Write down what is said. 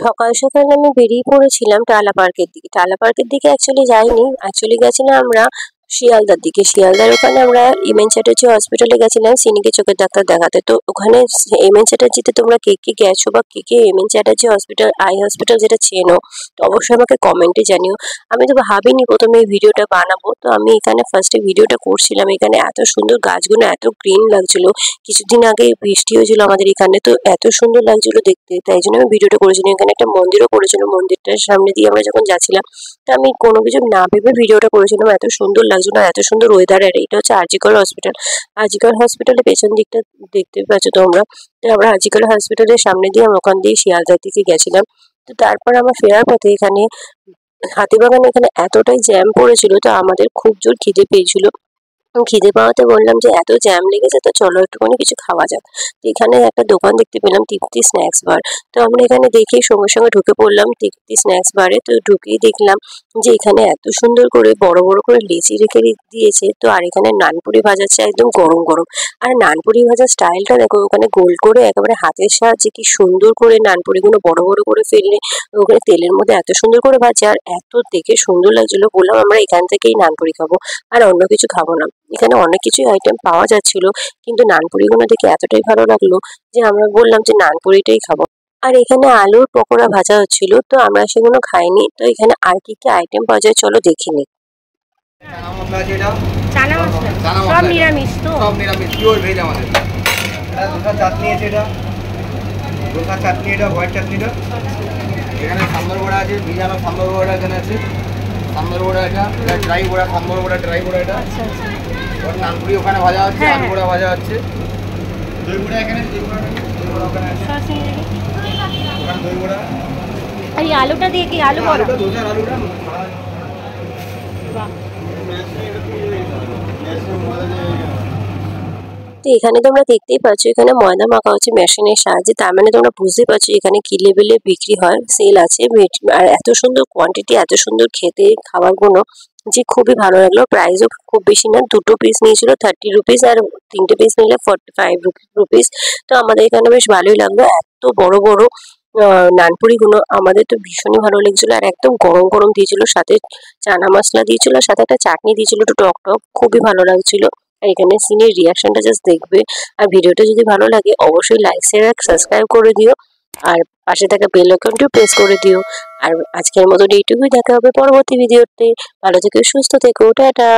সকাল সকাল আমি বেরিয়ে পড়েছিলাম টালা পার্কের দিকে। টালা পার্কের দিকে অ্যাকচুয়ালি যাইনি, অ্যাকচুয়ালি গেছিলাম আমরা শিয়ালদার দিকে। শিয়ালদার ওখানে আমরা এমএন চ্যাটার্জি হসপিটালে গেছিলাম সিনিকে চোখের ডাক্তার দেখাতে। তো ওখানে এমএন চ্যাটার্জিতে তোমরা কে কে গেছো বা কে কে MN Chatterjee hospital eye hospital যেটা চেনো, তো অবশ্যই আমাকে কমেন্টে জানিও। আমি তো ভাবিনি প্রথমে এই ভিডিওটা বানাবো, তো আমি এখানে ফার্স্টে ভিডিওটা করছিলাম। এখানে এত সুন্দর গাছগুলো, এত গ্রিন লাগছিল। কিছুদিন আগে বৃষ্টি হয়েছিল আমাদের এখানে, তো এত সুন্দর লাগছিল দেখতে, তাই জন্য আমি ভিডিওটা করেছিলাম। এখানে একটা মন্দিরও করেছিল, মন্দিরটার সামনে দিয়ে আমরা যখন যাচ্ছিলাম, তো আমি কোনো কিছু না ভেবে ভিডিওটা করেছিলাম। এত সুন্দর লাগছিল, এত সুন্দর ওয়েদার। আর এটা হচ্ছে আরজিকর হসপিটাল। আরজিকর হসপিটালের পেছন দিকটা দেখতে পাচ্ছ তোমরা। তো আমরা আরজিকর হসপিটালের সামনে দিয়ে আমরা ওখান দিয়ে শিয়ালদার দিকে গেছিলাম। তো তারপর আমার ফেরার পথে এখানে হাতিবাগানে এখানে এতটাই জ্যাম পড়েছিল, তো আমাদের খুব জোর খিদে পেয়েছিল। খিদে পাওয়াতে বললাম যে এত জ্যাম লেগেছে, তো চলো একটুখানি কিছু খাওয়া যাক। তো এখানে একটা দোকান দেখতে পেলাম, তৃপ্তি স্ন্যাক্স বার। তো আমরা এখানে দেখেই সঙ্গে সঙ্গে ঢুকে পড়লাম তৃপ্তি স্ন্যাক্স বারে। তো ঢুকেই দেখলাম যে এখানে এত সুন্দর করে বড় বড় করে লেচি রেখে দিয়েছে। তো আর এখানে নানপুরি ভাজাচ্ছে একদম গরম গরম। আর নানপুরি ভাজার স্টাইলটা দেখো, ওখানে গোল করে একেবারে হাতের সাহায্যে কি সুন্দর করে নানপুরিগুলো বড় বড় করে ফেললে ওখানে তেলের মধ্যে এত সুন্দর করে ভাজে। আর এত দেখে সুন্দর লাগছিল, বললাম আমরা এখান থেকেই নানপুরি খাবো, আর অন্য কিছু খাবো না। এখানে অনেক কিছুই আইটেম পাওয়া যাচ্ছিল, কিন্তু নানপুরিগুলো দেখে এতটাই ভালো লাগলো যে আমরা বললাম যে নানপুরিটাই খাবো। আর এখানে আলুর পকোড়া ভাজা হচ্ছিল, তো আমরা সেগুলো খাইনি। তো এখানে আর কি কি আইটেম পাওয়া যায় চলো দেখে নিই। চানা মশলা সব নিরামিষ, তো সব নিরামিষ, পিওর ভেজ আমাদের। এটা ধোসা চাটনি আছে, এটা ধোসা চাটনি, এটা হোয়াইট চাটনিটা। এখানে সাম্বার বড়া আছে, ভিজানো সাম্বার বড়া এখানে আছে। সাম্বার বড়া এটা ড্রাই বড়া, সাম্বার বড়া ড্রাই বড়া এটা। আচ্ছা আচ্ছা। ওর নানপুরি ওখানে ভাজা হচ্ছে, আলু বড়া ভাজা হচ্ছে। দই বড়া এখানে, দই বড়া ওখানে আছে। ওখানে দই বড়া। এই আলুটা দিয়ে কি আলু বড়া? ধোসার আলুটা বাহ। তো এখানে তোমরা দেখতেই পাচ্ছ এখানে ময়দা মাখা হচ্ছে মেশিনের সাহায্যে। তার মানে তোমরা বুঝতেই পারছো এখানে কি লেভেলে বিক্রি হয়, সেল আছে। আর এত সুন্দর কোয়ান্টিটি, এত সুন্দর খেতে খাবারগুলো যে খুবই ভালো লাগলো। প্রাইসও খুব বেশি না, দুটো পিস নিয়েছিল 30 রুপিস, আর তিনটে পিস নিলে 45 রুপিস। তো আমাদের এখানে বেশ ভালোই লাগলো। এত বড় বড় নানপুরিগুলো আমাদের তো ভীষণই ভালো লেগেছিলো। আর একদম গরম গরম দিয়েছিল, সাথে চানা মশলা দিয়েছিল, সাথে একটা চাটনি দিয়েছিল একটু টক টক, খুবই ভালো লাগছিল। আর এখানে সিনের রিয়াকশনটা জাস্ট দেখবে। আর ভিডিওটা যদি ভালো লাগে অবশ্যই লাইক শেয়ার সাবস্ক্রাইব করে দিও, আর পাশে থাকা বেল আইকনটিও প্রেস করে দিও। আর আজকের মতো এইটুকুই, দেখা হবে পরবর্তী ভিডিওতে। ভালো থেকো, সুস্থ থেকো, টাটা।